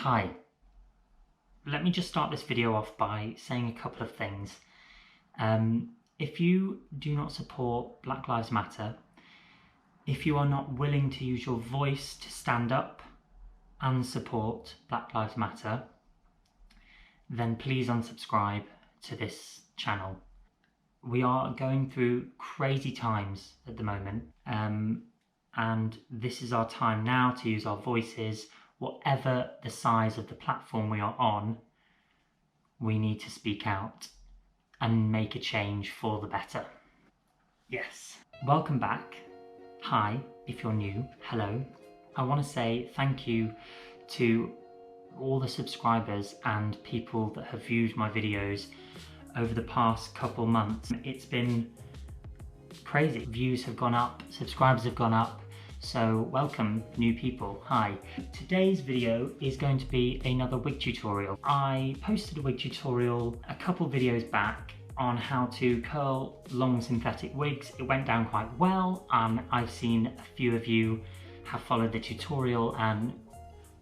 Hi, let me just start this video off by saying a couple of things. If you do not support Black Lives Matter, if you are not willing to use your voice to stand up and support Black Lives Matter, then please unsubscribe to this channel. We are going through crazy times at the moment, and this is our time now to use our voices. Whatever the size of the platform we are on, we need to speak out and make a change for the better. Yes. Welcome back. Hi, if you're new, hello. I want to say thank you to all the subscribers and people that have viewed my videos over the past couple months. It's been crazy. Views have gone up, subscribers have gone up. So welcome new people, hi. Today's video is going to be another wig tutorial. I posted a wig tutorial a couple videos back on how to curl long synthetic wigs. It went down quite well. I've seen a few of you have followed the tutorial and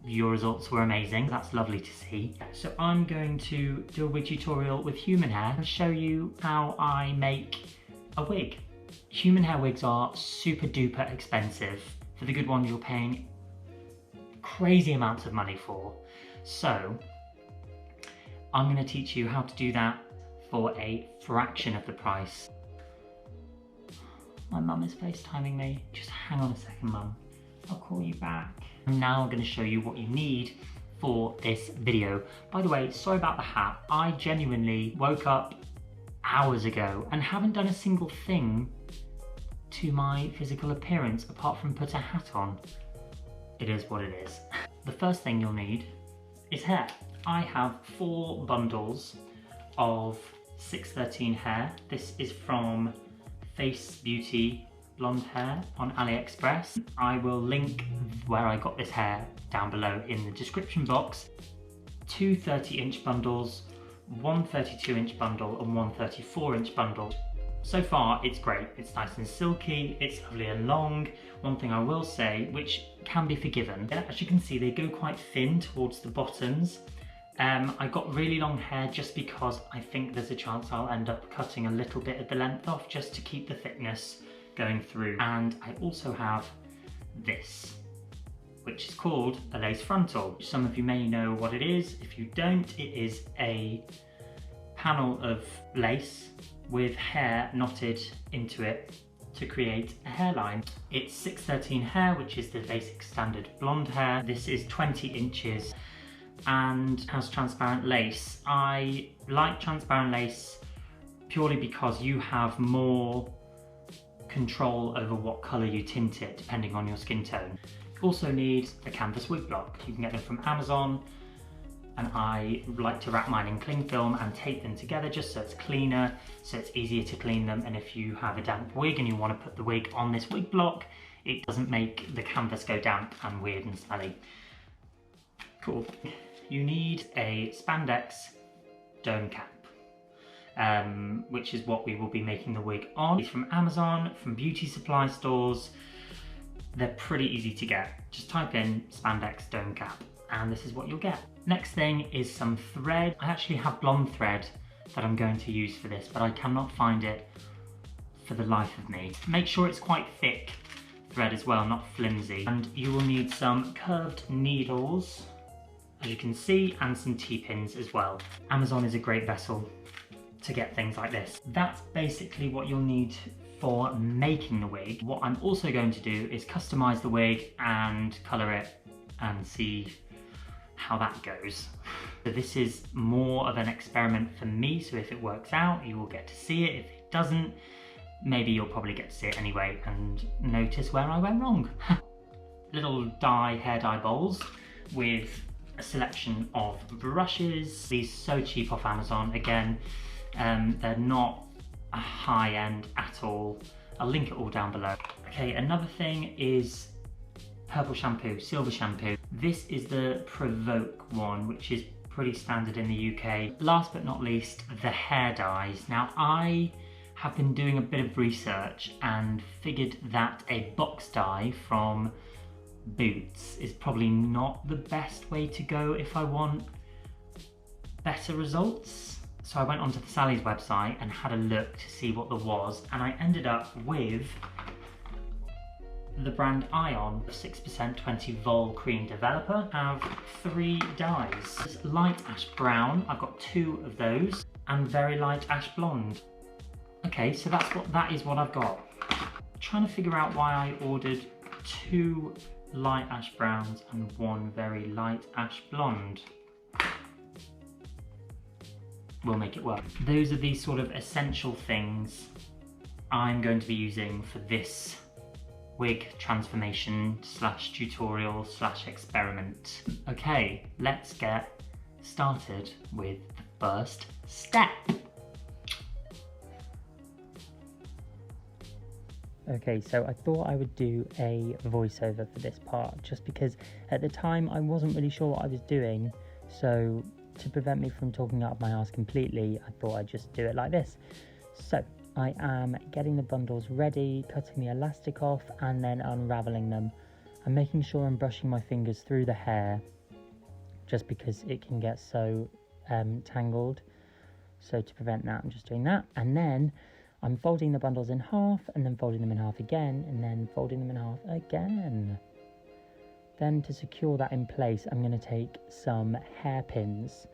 your results were amazing. That's lovely to see. So I'm going to do a wig tutorial with human hair and show you how I make a wig. Human hair wigs are super duper expensive. For the good ones you're paying crazy amounts of money for. So I'm going to teach you how to do that for a fraction of the price. My mum is FaceTiming me. Just hang on a second, mum. I'll call you back. I'm now going to show you what you need for this video. By the way, sorry about the hat. I genuinely woke up hours ago and haven't done a single thing to my physical appearance apart from put a hat on. It is what it is. The first thing you'll need is hair. I have 4 bundles of 613 hair. This is from Face Beauty blonde hair on AliExpress. I will link where I got this hair down below in the description box. 2 30-inch bundles, 1 32-inch bundle and 1 34-inch bundle. So far it's great, it's nice and silky, it's lovely and long. One thing I will say, which can be forgiven, as you can see they go quite thin towards the bottoms. I got really long hair just because I think there's a chance I'll end up cutting a little bit of the length off just to keep the thickness going through. And I also have this, which is called a lace frontal. Some of you may know what it is. If you don't, it is a panel of lace with hair knotted into it to create a hairline. It's 613 hair, which is the basic standard blonde hair. This is 20 inches and has transparent lace. I like transparent lace purely because you have more control over what colour you tint it depending on your skin tone. You also need a canvas wig block. You can get them from Amazon, and I like to wrap mine in cling film and tape them together just so it's cleaner, so it's easier to clean them. And if you have a damp wig and you want to put the wig on this wig block, it doesn't make the canvas go damp and weird and smelly. Cool. You need a spandex dome cap, which is what we will be making the wig on. It's from Amazon, from beauty supply stores. They're pretty easy to get. Just type in spandex dome cap and this is what you'll get. Next thing is some thread. I actually have blonde thread that I'm going to use for this, but I cannot find it for the life of me. Make sure it's quite thick thread as well, not flimsy. And you will need some curved needles, as you can see, and some T-pins as well. Amazon is a great vessel to get things like this. That's basically what you'll need for making the wig. What I'm also going to do is customize the wig and color it and see how that goes. So this is more of an experiment for me, so if it works out you will get to see it. If it doesn't, maybe you'll probably get to see it anyway and notice where I went wrong. Little hair dye bowls with a selection of brushes. These are so cheap off Amazon. Again, they're not a high end at all. I'll link it all down below. Okay, another thing is purple shampoo, silver shampoo. This is the Provoke one, which is pretty standard in the UK. Last but not least, the hair dyes. Now I have been doing a bit of research and figured that a box dye from boots is probably not the best way to go if I want better results. So I went onto the Sally's website and had a look to see what there was, and I ended up with the brand Ion 6% 20 Vol Cream Developer. I have 3 dyes. There's light ash brown, I've got 2 of those, and very light ash blonde. Okay, so that is what I've got. I'm trying to figure out why I ordered 2 light ash browns and 1 very light ash blonde. We'll make it work. Those are the sort of essential things I'm going to be using for this wig transformation / tutorial / experiment. Okay, let's get started with the first step. Okay, so I thought I would do a voiceover for this part, just because at the time I wasn't really sure what I was doing, so to prevent me from talking out of my arse completely, I thought I'd just do it like this. So I am getting the bundles ready, cutting the elastic off and then unraveling them. I'm making sure I'm brushing my fingers through the hair, just because it can get so tangled. So to prevent that, I'm just doing that. And then I'm folding the bundles in half, and then folding them in half again, and then folding them in half again. Then to secure that in place, I'm going to take some hairpins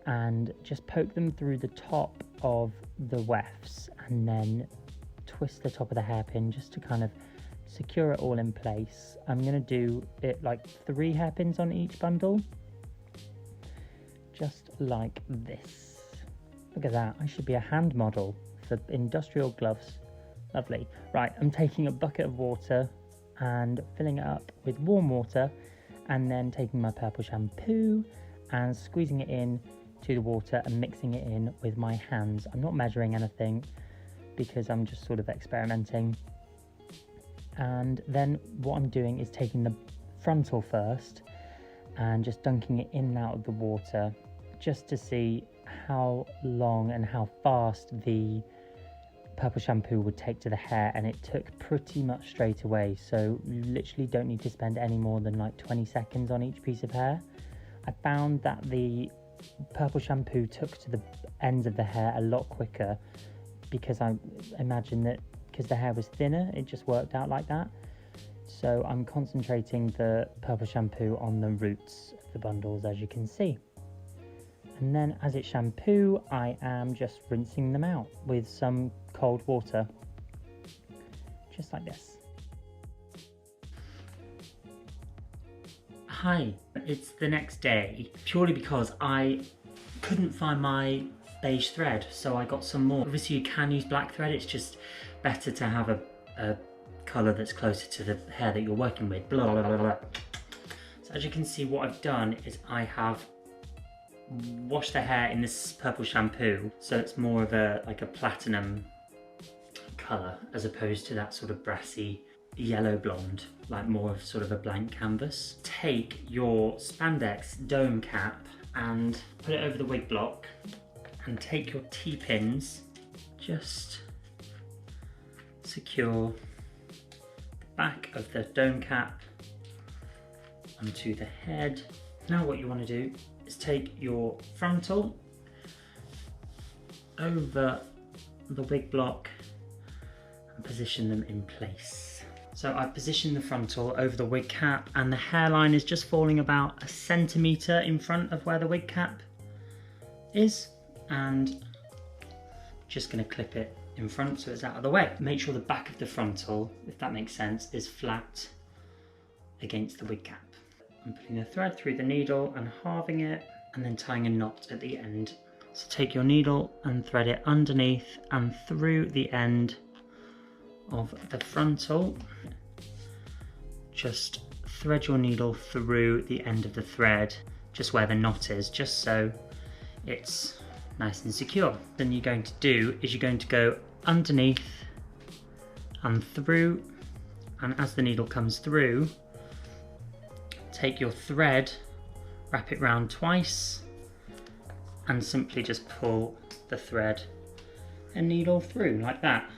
and just poke them through the top of the wefts, and then twist the top of the hairpin just to kind of secure it all in place. I'm going to do it like 3 hairpins on each bundle, just like this. Look at that, I should be a hand model for industrial gloves. Lovely. Right, I'm taking a bucket of water and filling it up with warm water, and then taking my purple shampoo and squeezing it in to the water and mixing it in with my hands. I'm not measuring anything because I'm just sort of experimenting. And then what I'm doing is taking the frontal first and just dunking it in and out of the water, just to see how long and how fast the purple shampoo would take to the hair, and it took pretty much straight away, so you literally don't need to spend any more than like 20 seconds on each piece of hair. I found that the purple shampoo took to the ends of the hair a lot quicker, because I imagine that because the hair was thinner, it just worked out like that. So I'm concentrating the purple shampoo on the roots of the bundles, as you can see. And then as it's shampoo, I am just rinsing them out with some cold water, just like this. Hi, it's the next day, purely because I couldn't find my beige thread, so I got some more. Obviously you can use black thread, it's just better to have a colour that's closer to the hair that you're working with. Blah, blah, blah, blah. So as you can see, what I've done is I have washed the hair in this purple shampoo, so it's more of a like a platinum colour as opposed to that sort of brassy yellow blonde, like more of sort of a blank canvas. Take your spandex dome cap and put it over the wig block, and take your T-pins, just secure the back of the dome cap onto the head. Now what you want to do is take your frontal over the wig block and position them in place. So I've positioned the frontal over the wig cap, and the hairline is just falling about 1 centimetre in front of where the wig cap is, and just going to clip it in front so it's out of the way. Make sure the back of the frontal, if that makes sense, is flat against the wig cap. I'm putting the thread through the needle and halving it, and then tying a knot at the end. So take your needle and thread it underneath and through the end of the frontal. Just thread your needle through the end of the thread, just where the knot is, just so it's nice and secure. Then you're going to do is you're going to go underneath and through, and as the needle comes through, take your thread, wrap it round twice, and simply just pull the thread and needle through like that.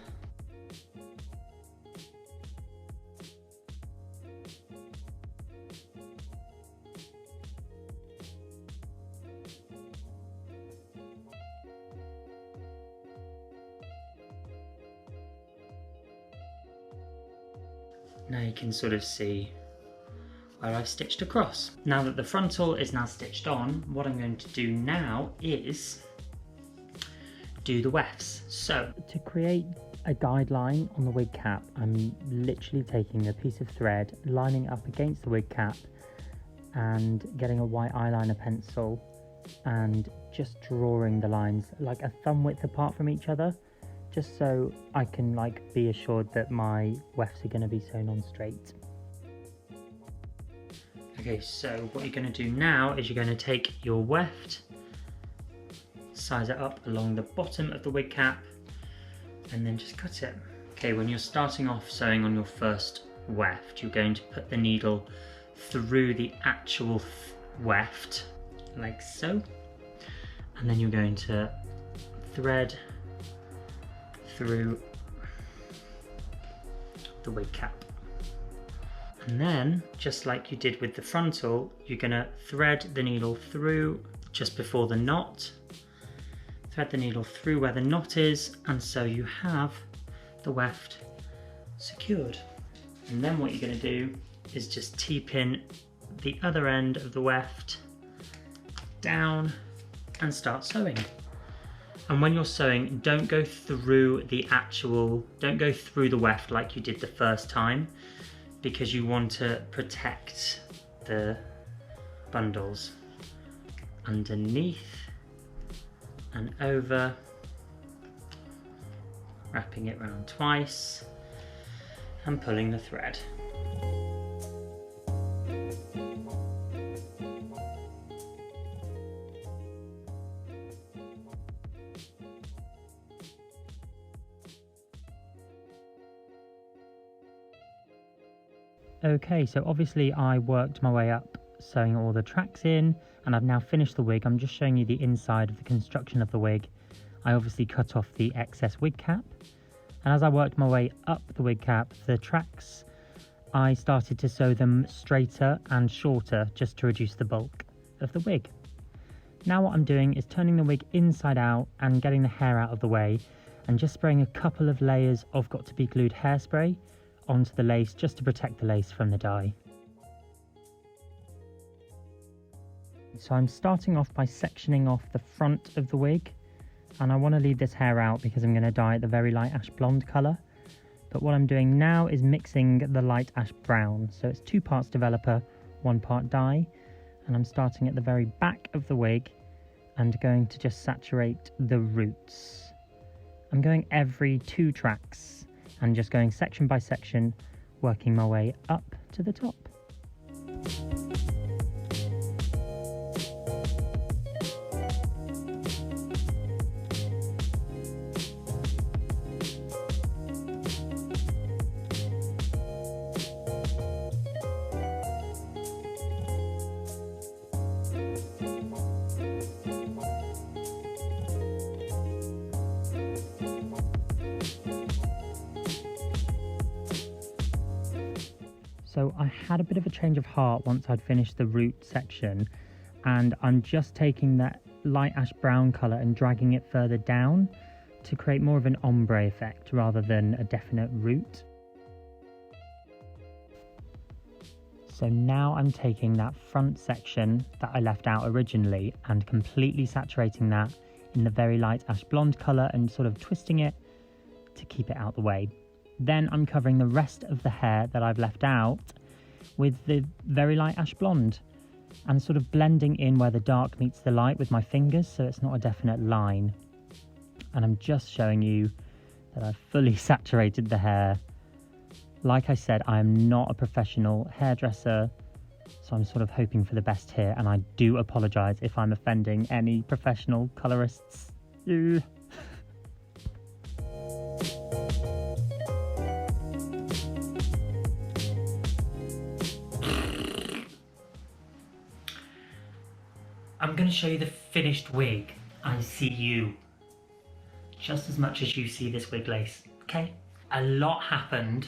Now you can sort of see where I've stitched across. Now that the frontal is now stitched on, what I'm going to do now is do the wefts. So to create a guideline on the wig cap, I'm literally taking a piece of thread, lining up against the wig cap and getting a white eyeliner pencil and just drawing the lines like a thumb width apart from each other, just so I can like be assured that my wefts are going to be sewn on straight. Okay, so what you're going to do now is you're going to take your weft, size it up along the bottom of the wig cap, and then just cut it. Okay, when you're starting off sewing on your first weft, you're going to put the needle through the actual weft, like so, and then you're going to thread through the wig cap. And then, just like you did with the frontal, you're going to thread the needle through just before the knot, thread the needle through where the knot is, and so you have the weft secured. And then what you're going to do is just T-pin the other end of the weft down and start sewing. And when you're sewing, don't go through the weft like you did the first time, because you want to protect the bundles. Underneath and over, wrapping it round twice and pulling the thread. Okay, so obviously I worked my way up sewing all the tracks in, and I've now finished the wig. I'm just showing you the inside of the construction of the wig. I obviously cut off the excess wig cap, and as I worked my way up the wig cap, the tracks, I started to sew them straighter and shorter just to reduce the bulk of the wig. Now what I'm doing is turning the wig inside out and getting the hair out of the way, and just spraying a couple of layers of got to be glued hairspray onto the lace just to protect the lace from the dye. So I'm starting off by sectioning off the front of the wig, and I want to leave this hair out because I'm going to dye it the very light ash blonde colour. But what I'm doing now is mixing the light ash brown, so it's 2 parts developer, 1 part dye, and I'm starting at the very back of the wig and going to just saturate the roots. I'm going every 2 tracks and just going section by section, working my way up to the top. So I had a bit of a change of heart once I'd finished the root section, and I'm just taking that light ash brown colour and dragging it further down to create more of an ombre effect rather than a definite root. So now I'm taking that front section that I left out originally and completely saturating that in the very light ash blonde colour and sort of twisting it to keep it out the way. Then I'm covering the rest of the hair that I've left out with the very light ash blonde and sort of blending in where the dark meets the light with my fingers so it's not a definite line. And I'm just showing you that I've fully saturated the hair. Like I said, I am not a professional hairdresser, so I'm sort of hoping for the best here, and I do apologise if I'm offending any professional colourists. I'm going to show you the finished wig. I see you just as much as you see this wig lace, okay? A lot happened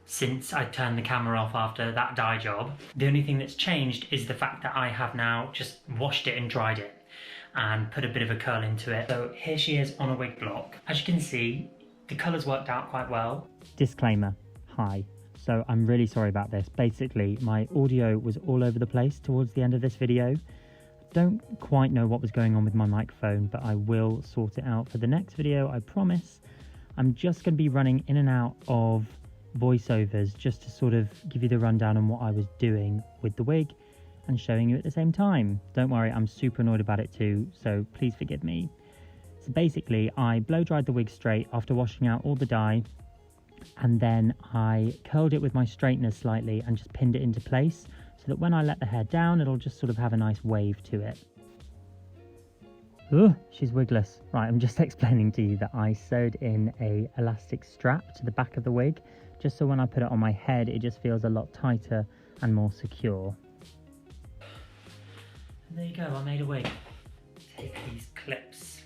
since I turned the camera off after that dye job. The only thing that's changed is the fact that I have now just washed it and dried it and put a bit of a curl into it. So here she is on a wig block. As you can see, the colours worked out quite well. Disclaimer, hi. So I'm really sorry about this. Basically, my audio was all over the place towards the end of this video. Don't quite know what was going on with my microphone, but I will sort it out for the next video, I promise. I'm just going to be running in and out of voiceovers just to sort of give you the rundown on what I was doing with the wig and showing you at the same time. Don't worry, I'm super annoyed about it too, so please forgive me. So basically, I blow dried the wig straight after washing out all the dye, and then I curled it with my straightener slightly and just pinned it into place so that when I let the hair down, it'll just sort of have a nice wave to it. Ugh, she's wigless. Right, I'm just explaining to you that I sewed in a elastic strap to the back of the wig, just so when I put it on my head, it just feels a lot tighter and more secure. And there you go, I made a wig. Take these clips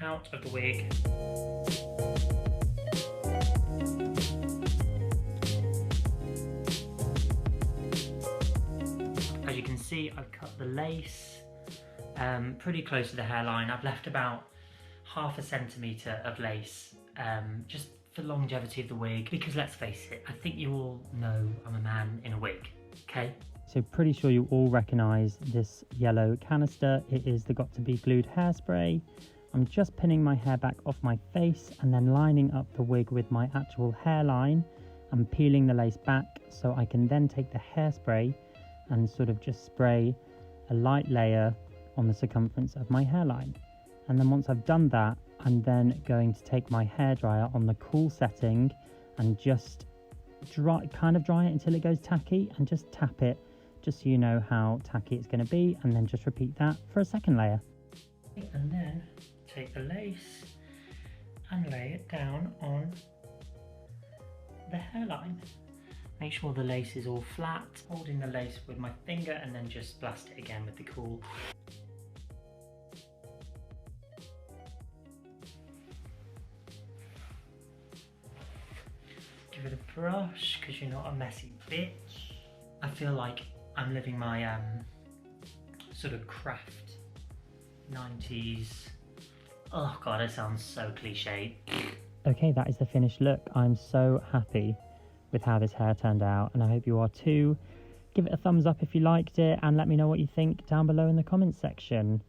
out of the wig. As you can see, I've cut the lace pretty close to the hairline. I've left about ½ centimetre of lace just for longevity of the wig, because let's face it, I think you all know I'm a man in a wig, okay? So pretty sure you all recognise this yellow canister. It is the Got To Be Glued hairspray. I'm just pinning my hair back off my face and then lining up the wig with my actual hairline and peeling the lace back, so I can then take the hairspray and sort of just spray a light layer on the circumference of my hairline. And then once I've done that, I'm then going to take my hairdryer on the cool setting and just dry it until it goes tacky, and just tap it just so you know how tacky it's going to be, and then just repeat that for a second layer. And then take the lace and lay it down on the hairline. Make sure the lace is all flat, holding the lace with my finger, and then just blast it again with the cool. Give it a brush, because you're not a messy bitch. I feel like I'm living my sort of craft 90s. Oh god, it sounds so cliche. Okay, that is the finished look. I'm so happy with how this hair turned out, and I hope you are too. Give it a thumbs up if you liked it, and let me know what you think down below in the comments section.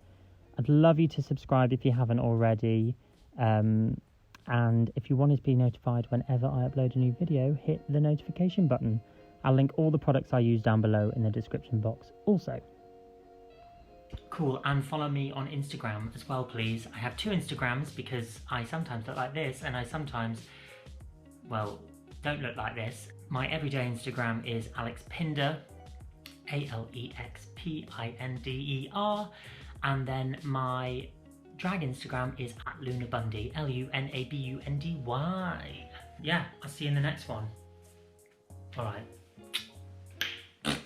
I'd love you to subscribe if you haven't already, and if you wanted to be notified whenever I upload a new video, hit the notification button. I'll link all the products I use down below in the description box also. Cool, and follow me on Instagram as well, please. I have 2 Instagrams because I sometimes look like this and I sometimes, well, don't look like this. My everyday Instagram is AlexPinder, AlexPinder, and then my drag Instagram is @LunaBundy, LUNABUNDY. Yeah, I'll see you in the next one. Alright.